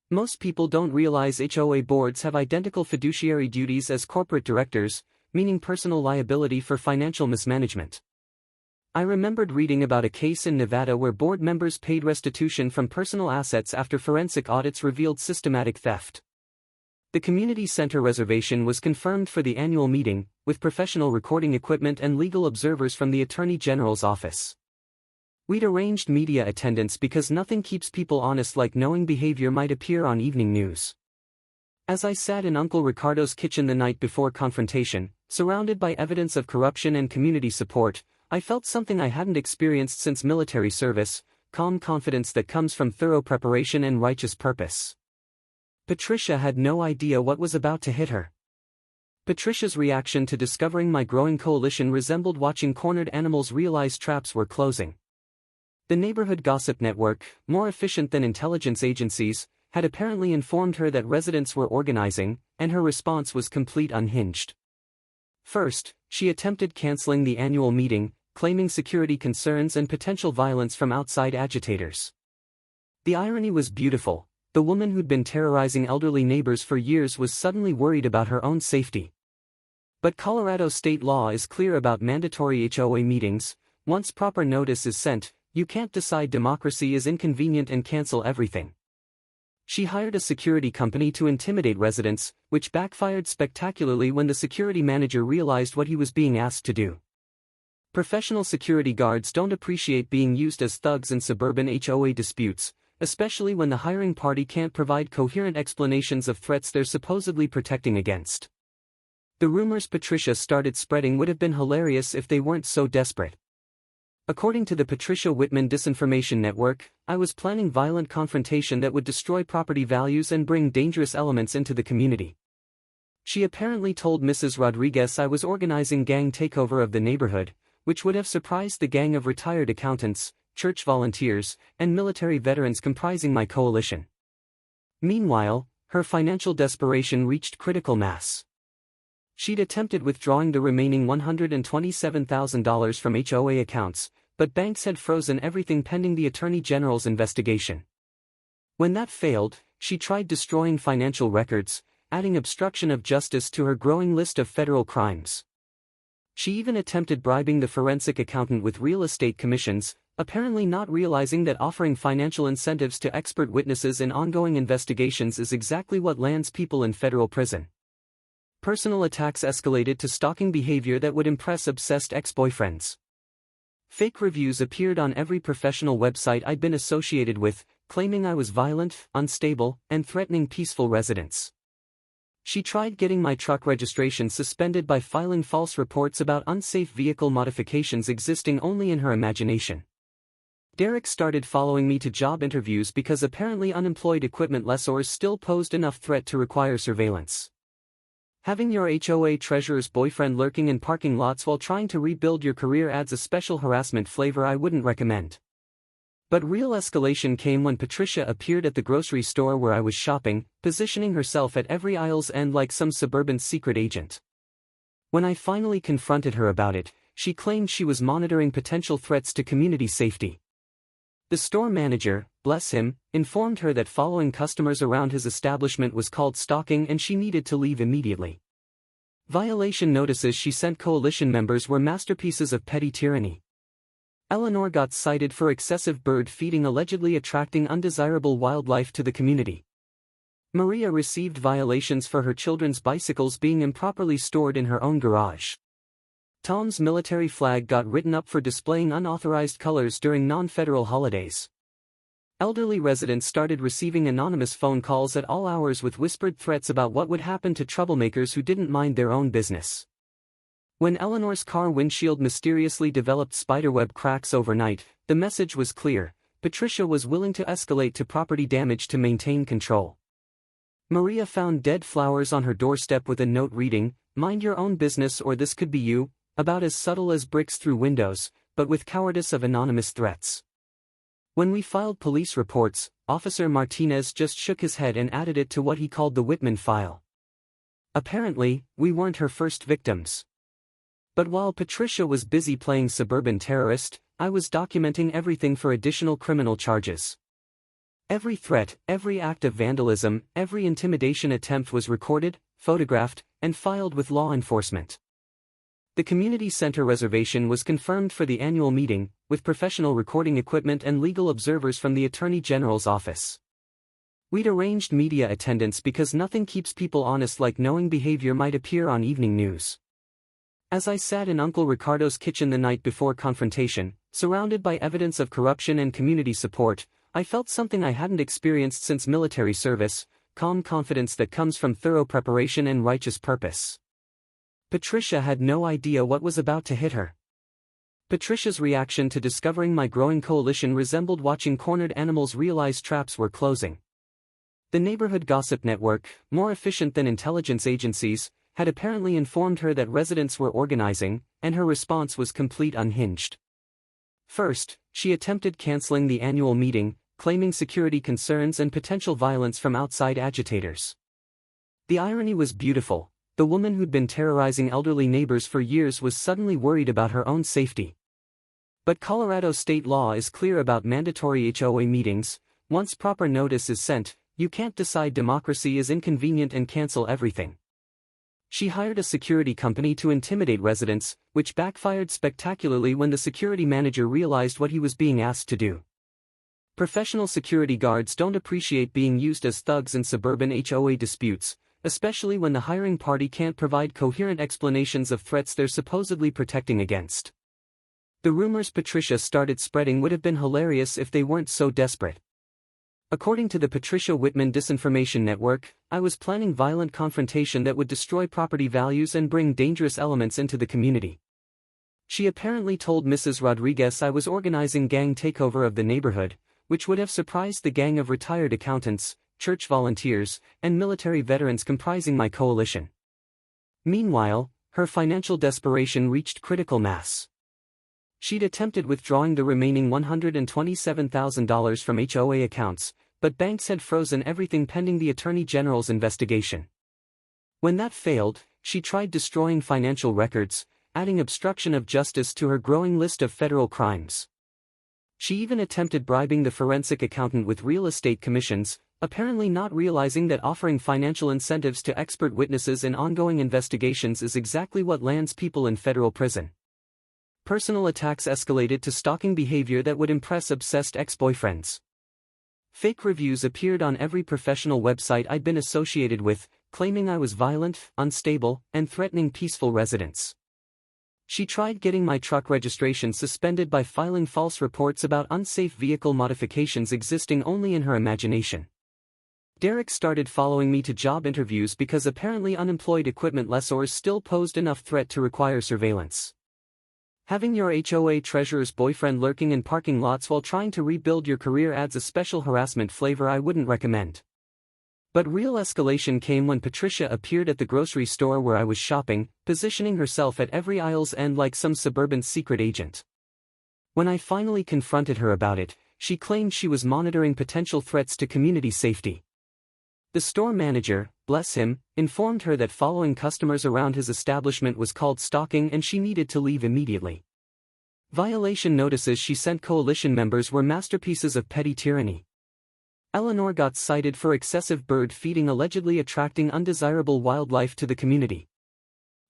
Most people don't realize HOA boards have identical fiduciary duties as corporate directors, meaning personal liability for financial mismanagement. I remembered reading about a case in Nevada where board members paid restitution from personal assets after forensic audits revealed systematic theft. The community center reservation was confirmed for the annual meeting, with professional recording equipment and legal observers from the Attorney General's office. We'd arranged media attendance because nothing keeps people honest like knowing behavior might appear on evening news. As I sat in Uncle Ricardo's kitchen the night before confrontation, surrounded by evidence of corruption and community support, I felt something I hadn't experienced since military service: calm confidence that comes from thorough preparation and righteous purpose. Patricia had no idea what was about to hit her. Patricia's reaction to discovering my growing coalition resembled watching cornered animals realize traps were closing. The neighborhood gossip network, more efficient than intelligence agencies, had apparently informed her that residents were organizing, and her response was complete unhinged. First, she attempted canceling the annual meeting, claiming security concerns and potential violence from outside agitators. The irony was beautiful: the woman who'd been terrorizing elderly neighbors for years was suddenly worried about her own safety. But Colorado state law is clear about mandatory HOA meetings: once proper notice is sent, you can't decide democracy is inconvenient and cancel everything. She hired a security company to intimidate residents, which backfired spectacularly when the security manager realized what he was being asked to do. Professional security guards don't appreciate being used as thugs in suburban HOA disputes, especially when the hiring party can't provide coherent explanations of threats they're supposedly protecting against. The rumors Patricia started spreading would have been hilarious if they weren't so desperate. According to the Patricia Whitman Disinformation Network, I was planning violent confrontation that would destroy property values and bring dangerous elements into the community. She apparently told Mrs. Rodriguez I was organizing gang takeover of the neighborhood, which would have surprised the gang of retired accountants, church volunteers, and military veterans comprising my coalition. Meanwhile, her financial desperation reached critical mass. She'd attempted withdrawing the remaining $127,000 from HOA accounts, but banks had frozen everything pending the Attorney General's investigation. When that failed, she tried destroying financial records, adding obstruction of justice to her growing list of federal crimes. She even attempted bribing the forensic accountant with real estate commissions, apparently not realizing that offering financial incentives to expert witnesses in ongoing investigations is exactly what lands people in federal prison. Personal attacks escalated to stalking behavior that would impress obsessed ex-boyfriends. Fake reviews appeared on every professional website I'd been associated with, claiming I was violent, unstable, and threatening peaceful residents. She tried getting my truck registration suspended by filing false reports about unsafe vehicle modifications existing only in her imagination. Derek started following me to job interviews because apparently unemployed equipment lessors still posed enough threat to require surveillance. Having your HOA treasurer's boyfriend lurking in parking lots while trying to rebuild your career adds a special harassment flavor I wouldn't recommend. But real escalation came when Patricia appeared at the grocery store where I was shopping, positioning herself at every aisle's end like some suburban secret agent. When I finally confronted her about it, she claimed she was monitoring potential threats to community safety. The store manager, bless him, informed her that following customers around his establishment was called stalking and she needed to leave immediately. Violation notices she sent coalition members were masterpieces of petty tyranny. Eleanor got cited for excessive bird feeding, allegedly attracting undesirable wildlife to the community. Maria received violations for her children's bicycles being improperly stored in her own garage. Tom's military flag got written up for displaying unauthorized colors during non-federal holidays. Elderly residents started receiving anonymous phone calls at all hours with whispered threats about what would happen to troublemakers who didn't mind their own business. When Eleanor's car windshield mysteriously developed spiderweb cracks overnight, the message was clear: Patricia was willing to escalate to property damage to maintain control. Maria found dead flowers on her doorstep with a note reading, "Mind your own business or this could be you," about as subtle as bricks through windows, but with cowardice of anonymous threats. When we filed police reports, Officer Martinez just shook his head and added it to what he called the Whitman file. Apparently, we weren't her first victims. But while Patricia was busy playing suburban terrorist, I was documenting everything for additional criminal charges. Every threat, every act of vandalism, every intimidation attempt was recorded, photographed, and filed with law enforcement. The community center reservation was confirmed for the annual meeting, with professional recording equipment and legal observers from the Attorney General's office. We'd arranged media attendance because nothing keeps people honest like knowing behavior might appear on evening news. As I sat in Uncle Ricardo's kitchen the night before confrontation, surrounded by evidence of corruption and community support, I felt something I hadn't experienced since military service: calm confidence that comes from thorough preparation and righteous purpose. Patricia had no idea what was about to hit her. Patricia's reaction to discovering my growing coalition resembled watching cornered animals realize traps were closing. The neighborhood gossip network, more efficient than intelligence agencies, had apparently informed her that residents were organizing, and her response was complete unhinged. First, she attempted canceling the annual meeting, claiming security concerns and potential violence from outside agitators. The irony was beautiful: the woman who'd been terrorizing elderly neighbors for years was suddenly worried about her own safety. But Colorado state law is clear about mandatory HOA meetings. Once proper notice is sent, you can't decide democracy is inconvenient and cancel everything. She hired a security company to intimidate residents, which backfired spectacularly when the security manager realized what he was being asked to do. Professional security guards don't appreciate being used as thugs in suburban HOA disputes, especially when the hiring party can't provide coherent explanations of threats they're supposedly protecting against. The rumors Patricia started spreading would have been hilarious if they weren't so desperate. According to the Patricia Whitman Disinformation Network, I was planning violent confrontation that would destroy property values and bring dangerous elements into the community. She apparently told Mrs. Rodriguez I was organizing gang takeover of the neighborhood, which would have surprised the gang of retired accountants, church volunteers, and military veterans comprising my coalition. Meanwhile, her financial desperation reached critical mass. She'd attempted withdrawing the remaining $127,000 from HOA accounts, but banks had frozen everything pending the Attorney General's investigation. When that failed, she tried destroying financial records, adding obstruction of justice to her growing list of federal crimes. She even attempted bribing the forensic accountant with real estate commissions, apparently not realizing that offering financial incentives to expert witnesses in ongoing investigations is exactly what lands people in federal prison. Personal attacks escalated to stalking behavior that would impress obsessed ex-boyfriends. Fake reviews appeared on every professional website I'd been associated with, claiming I was violent, unstable, and threatening peaceful residents. She tried getting my truck registration suspended by filing false reports about unsafe vehicle modifications existing only in her imagination. Derek started following me to job interviews because apparently unemployed equipment lessors still posed enough threat to require surveillance. Having your HOA treasurer's boyfriend lurking in parking lots while trying to rebuild your career adds a special harassment flavor I wouldn't recommend. But real escalation came when Patricia appeared at the grocery store where I was shopping, positioning herself at every aisle's end like some suburban secret agent. When I finally confronted her about it, she claimed she was monitoring potential threats to community safety. The store manager, bless him, informed her that following customers around his establishment was called stalking and she needed to leave immediately. Violation notices she sent coalition members were masterpieces of petty tyranny. Eleanor got cited for excessive bird feeding, allegedly attracting undesirable wildlife to the community.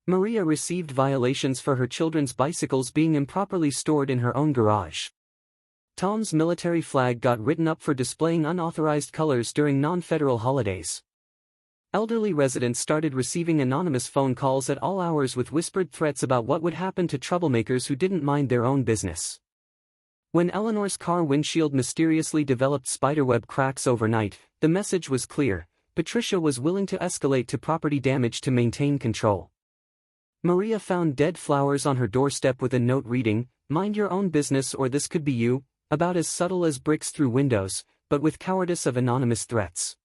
Maria received violations for her children's bicycles being improperly stored in her own garage. Tom's military flag got written up for displaying unauthorized colors during non-federal holidays. Elderly residents started receiving anonymous phone calls at all hours with whispered threats about what would happen to troublemakers who didn't mind their own business. When Eleanor's car windshield mysteriously developed spiderweb cracks overnight, the message was clear: Patricia was willing to escalate to property damage to maintain control. Maria found dead flowers on her doorstep with a note reading, "Mind your own business or this could be you," about as subtle as bricks through windows, but with cowardice of anonymous threats.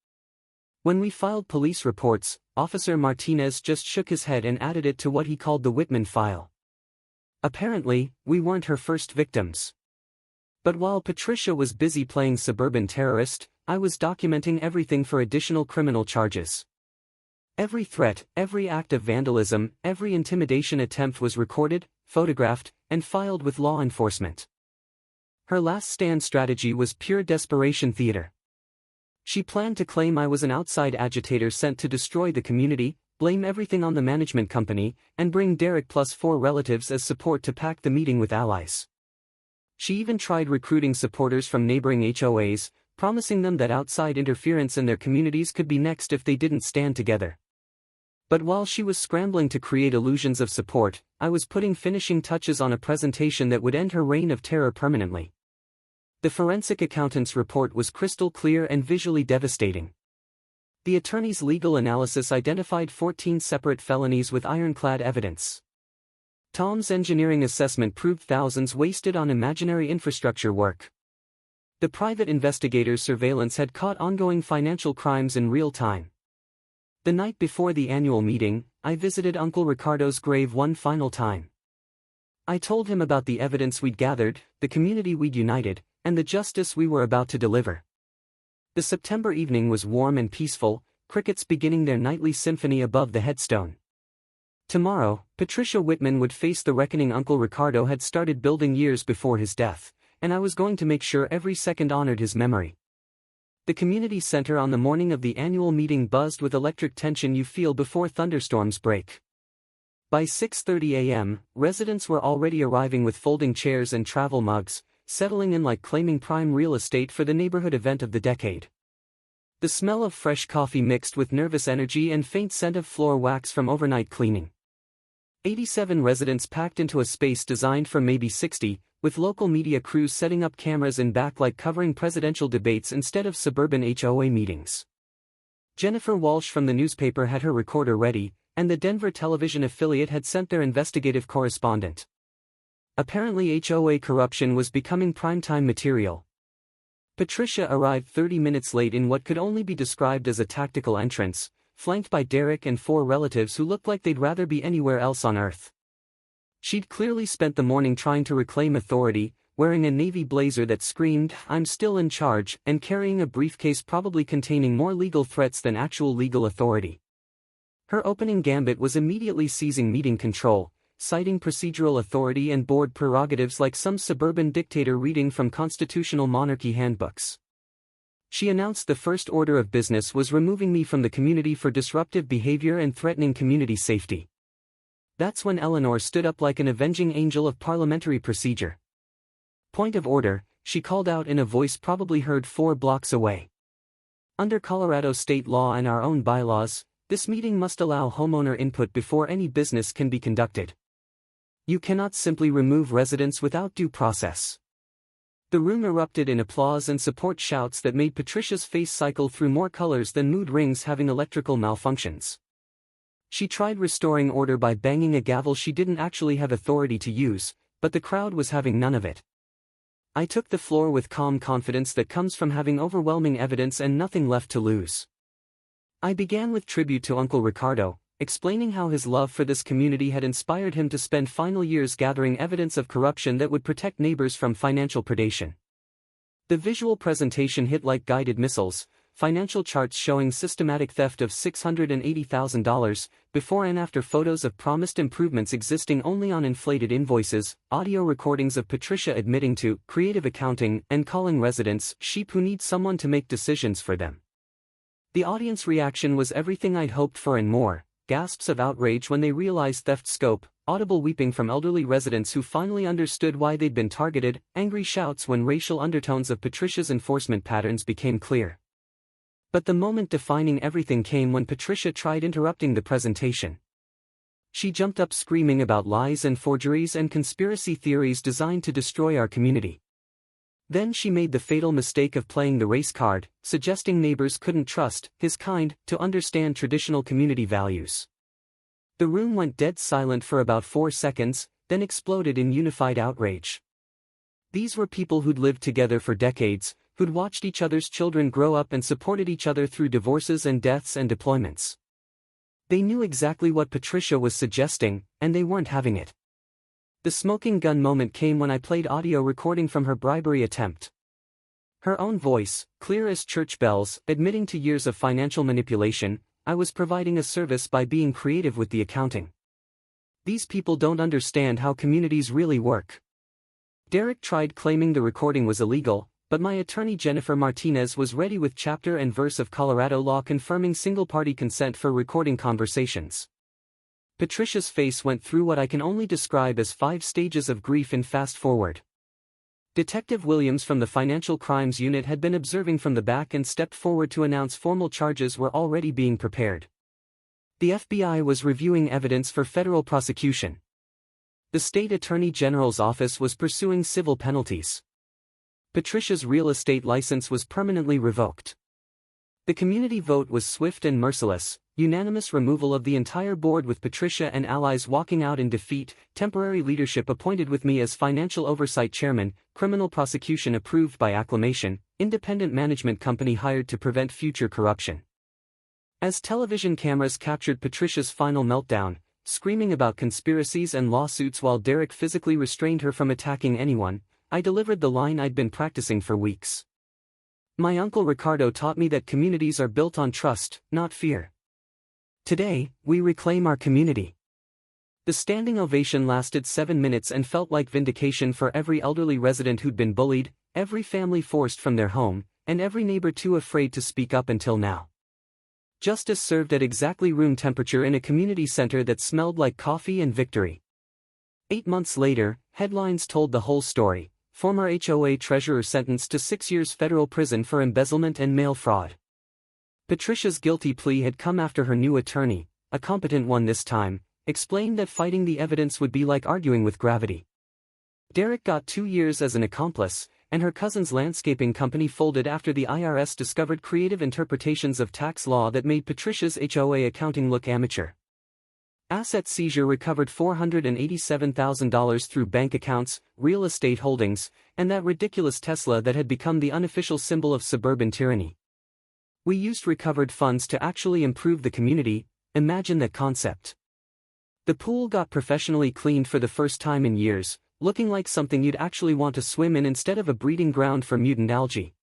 When we filed police reports, Officer Martinez just shook his head and added it to what he called the Whitman file. Apparently, we weren't her first victims. But while Patricia was busy playing suburban terrorist, I was documenting everything for additional criminal charges. Every threat, every act of vandalism, every intimidation attempt was recorded, photographed, and filed with law enforcement. Her last stand strategy was pure desperation theater. She planned to claim I was an outside agitator sent to destroy the community, blame everything on the management company, and bring Derek plus 4 relatives as support to pack the meeting with allies. She even tried recruiting supporters from neighboring HOAs, promising them that outside interference in their communities could be next if they didn't stand together. But while she was scrambling to create illusions of support, I was putting finishing touches on a presentation that would end her reign of terror permanently. The forensic accountant's report was crystal clear and visually devastating. The attorney's legal analysis identified 14 separate felonies with ironclad evidence. Tom's engineering assessment proved thousands wasted on imaginary infrastructure work. The private investigator's surveillance had caught ongoing financial crimes in real time. The night before the annual meeting, I visited Uncle Ricardo's grave one final time. I told him about the evidence we'd gathered, the community we'd united, and the justice we were about to deliver. The September evening was warm and peaceful, crickets beginning their nightly symphony above the headstone. Tomorrow, Patricia Whitman would face the reckoning Uncle Ricardo had started building years before his death, and I was going to make sure every second honored his memory. The community center on the morning of the annual meeting buzzed with electric tension you feel before thunderstorms break. By 6:30 a.m., residents were already arriving with folding chairs and travel mugs, settling in like claiming prime real estate for the neighborhood event of the decade. The smell of fresh coffee mixed with nervous energy and faint scent of floor wax from overnight cleaning. 87 residents packed into a space designed for maybe 60, with local media crews setting up cameras in back like covering presidential debates instead of suburban HOA meetings. Jennifer Walsh from the newspaper had her recorder ready, and the Denver television affiliate had sent their investigative correspondent. Apparently HOA corruption was becoming primetime material. Patricia arrived 30 minutes late in what could only be described as a tactical entrance, flanked by Derek and 4 relatives who looked like they'd rather be anywhere else on Earth. She'd clearly spent the morning trying to reclaim authority, wearing a navy blazer that screamed, "I'm still in charge," and carrying a briefcase probably containing more legal threats than actual legal authority. Her opening gambit was immediately seizing meeting control, citing procedural authority and board prerogatives like some suburban dictator reading from constitutional monarchy handbooks. She announced the first order of business was removing me from the community for disruptive behavior and threatening community safety. That's when Eleanor stood up like an avenging angel of parliamentary procedure. "Point of order," she called out in a voice probably heard 4 blocks away. "Under Colorado state law and our own bylaws, this meeting must allow homeowner input before any business can be conducted. You cannot simply remove residents without due process." The room erupted in applause and support shouts that made Patricia's face cycle through more colors than mood rings having electrical malfunctions. She tried restoring order by banging a gavel she didn't actually have authority to use, but the crowd was having none of it. I took the floor with calm confidence that comes from having overwhelming evidence and nothing left to lose. I began with tribute to Uncle Ricardo, explaining how his love for this community had inspired him to spend final years gathering evidence of corruption that would protect neighbors from financial predation. The visual presentation hit like guided missiles, financial charts showing systematic theft of $680,000, before and after photos of promised improvements existing only on inflated invoices, audio recordings of Patricia admitting to creative accounting and calling residents sheep who need someone to make decisions for them. The audience reaction was everything I'd hoped for and more. Gasps of outrage when they realized theft's scope, audible weeping from elderly residents who finally understood why they'd been targeted, angry shouts when racial undertones of Patricia's enforcement patterns became clear. But the moment defining everything came when Patricia tried interrupting the presentation. She jumped up screaming about lies and forgeries and conspiracy theories designed to destroy our community. Then she made the fatal mistake of playing the race card, suggesting neighbors couldn't trust his kind to understand traditional community values. The room went dead silent for about 4 seconds, then exploded in unified outrage. These were people who'd lived together for decades, who'd watched each other's children grow up and supported each other through divorces and deaths and deployments. They knew exactly what Patricia was suggesting, and they weren't having it. The smoking gun moment came when I played audio recording from her bribery attempt. Her own voice, clear as church bells, admitting to years of financial manipulation. I was providing a service by being creative with the accounting. These people don't understand how communities really work. Derek tried claiming the recording was illegal, but my attorney Jennifer Martinez was ready with chapter and verse of Colorado law confirming single-party consent for recording conversations. Patricia's face went through what I can only describe as 5 stages of grief in fast forward. Detective Williams from the Financial Crimes Unit had been observing from the back and stepped forward to announce formal charges were already being prepared. The FBI was reviewing evidence for federal prosecution. The state attorney general's office was pursuing civil penalties. Patricia's real estate license was permanently revoked. The community vote was swift and merciless, unanimous removal of the entire board with Patricia and allies walking out in defeat, temporary leadership appointed with me as financial oversight chairman, criminal prosecution approved by acclamation, independent management company hired to prevent future corruption. As television cameras captured Patricia's final meltdown, screaming about conspiracies and lawsuits while Derek physically restrained her from attacking anyone, I delivered the line I'd been practicing for weeks. My uncle Ricardo taught me that communities are built on trust, not fear. Today, we reclaim our community. The standing ovation lasted 7 minutes and felt like vindication for every elderly resident who'd been bullied, every family forced from their home, and every neighbor too afraid to speak up until now. Justice served at exactly room temperature in a community center that smelled like coffee and victory. 8 months later, headlines told the whole story. Former HOA treasurer sentenced to 6 years federal prison for embezzlement and mail fraud. Patricia's guilty plea had come after her new attorney, a competent one this time, explained that fighting the evidence would be like arguing with gravity. Derek got 2 years as an accomplice, and her cousin's landscaping company folded after the IRS discovered creative interpretations of tax law that made Patricia's HOA accounting look amateur. Asset seizure recovered $487,000 through bank accounts, real estate holdings, and that ridiculous Tesla that had become the unofficial symbol of suburban tyranny. We used recovered funds to actually improve the community. Imagine that concept. The pool got professionally cleaned for the first time in years, looking like something you'd actually want to swim in instead of a breeding ground for mutant algae.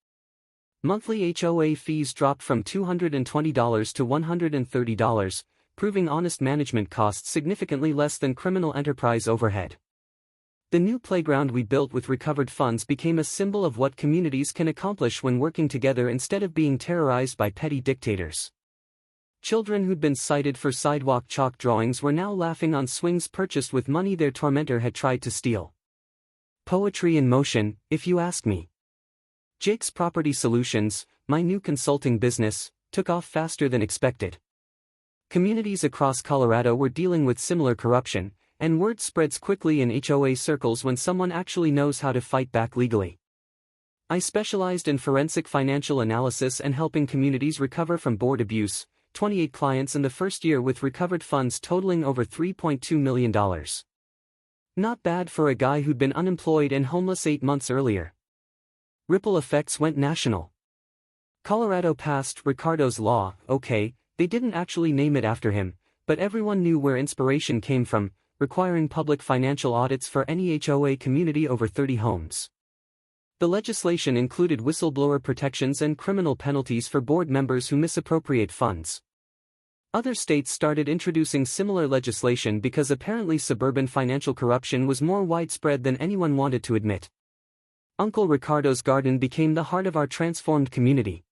Monthly HOA fees dropped from $220 to $130, proving honest management costs significantly less than criminal enterprise overhead. The new playground we built with recovered funds became a symbol of what communities can accomplish when working together instead of being terrorized by petty dictators. Children who'd been cited for sidewalk chalk drawings were now laughing on swings purchased with money their tormentor had tried to steal. Poetry in motion, if you ask me. Jake's Property Solutions, my new consulting business, took off faster than expected. Communities across Colorado were dealing with similar corruption, and word spreads quickly in HOA circles when someone actually knows how to fight back legally. I specialized in forensic financial analysis and helping communities recover from board abuse. 28 clients in the first year with recovered funds totaling over $3.2 million. Not bad for a guy who'd been unemployed and homeless 8 months earlier. Ripple effects went national. Colorado passed Ricardo's Law. Okay, they didn't actually name it after him, but everyone knew where inspiration came from, requiring public financial audits for any HOA community over 30 homes. The legislation included whistleblower protections and criminal penalties for board members who misappropriate funds. Other states started introducing similar legislation because apparently suburban financial corruption was more widespread than anyone wanted to admit. Uncle Ricardo's garden became the heart of our transformed community.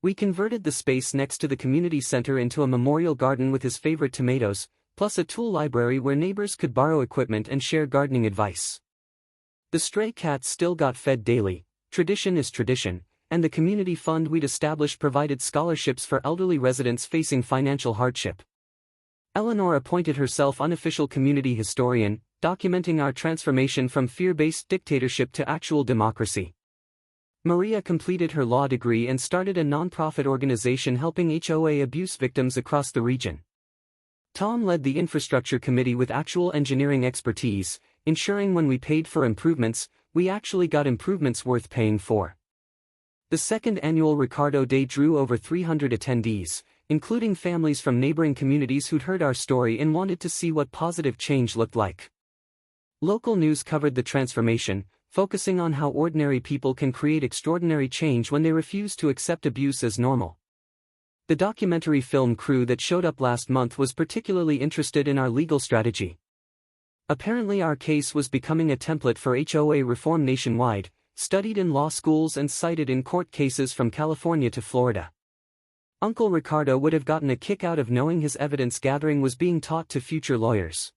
We converted the space next to the community center into a memorial garden with his favorite tomatoes, plus a tool library where neighbors could borrow equipment and share gardening advice. The stray cats still got fed daily. Tradition is tradition, and the community fund we'd established provided scholarships for elderly residents facing financial hardship. Eleanor appointed herself unofficial community historian, documenting our transformation from fear-based dictatorship to actual democracy. Maria completed her law degree and started a nonprofit organization helping HOA abuse victims across the region. Tom led the infrastructure committee with actual engineering expertise, ensuring when we paid for improvements, we actually got improvements worth paying for. The second annual Ricardo Day drew over 300 attendees, including families from neighboring communities who'd heard our story and wanted to see what positive change looked like. Local news covered the transformation, focusing on how ordinary people can create extraordinary change when they refuse to accept abuse as normal. The documentary film crew that showed up last month was particularly interested in our legal strategy. Apparently our case was becoming a template for HOA reform nationwide, studied in law schools and cited in court cases from California to Florida. Uncle Ricardo would have gotten a kick out of knowing his evidence gathering was being taught to future lawyers.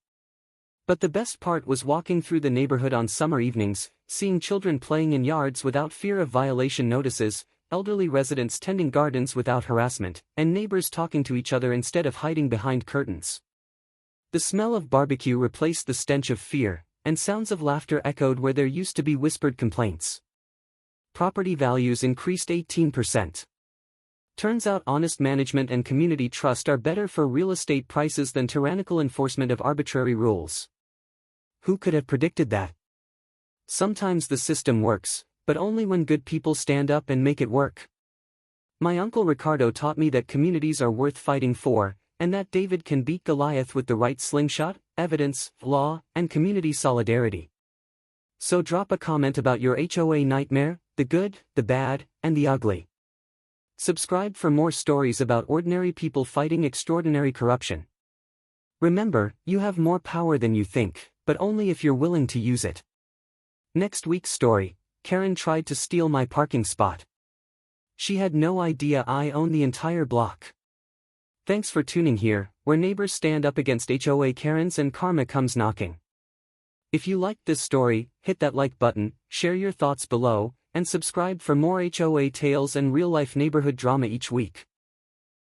But the best part was walking through the neighborhood on summer evenings, seeing children playing in yards without fear of violation notices, elderly residents tending gardens without harassment, and neighbors talking to each other instead of hiding behind curtains. The smell of barbecue replaced the stench of fear, and sounds of laughter echoed where there used to be whispered complaints. Property values increased 18%. Turns out honest management and community trust are better for real estate prices than tyrannical enforcement of arbitrary rules. Who could have predicted that? Sometimes the system works, but only when good people stand up and make it work. My Uncle Ricardo taught me that communities are worth fighting for, and that David can beat Goliath with the right slingshot, evidence, law, and community solidarity. So drop a comment about your HOA nightmare, the good, the bad, and the ugly. Subscribe for more stories about ordinary people fighting extraordinary corruption. Remember, you have more power than you think, but only if you're willing to use it. Next week's story: Karen tried to steal my parking spot. She had no idea I own the entire block. Thanks for tuning here, where neighbors stand up against HOA Karens and karma comes knocking. If you liked this story, hit that like button, share your thoughts below, and subscribe for more HOA tales and real-life neighborhood drama each week.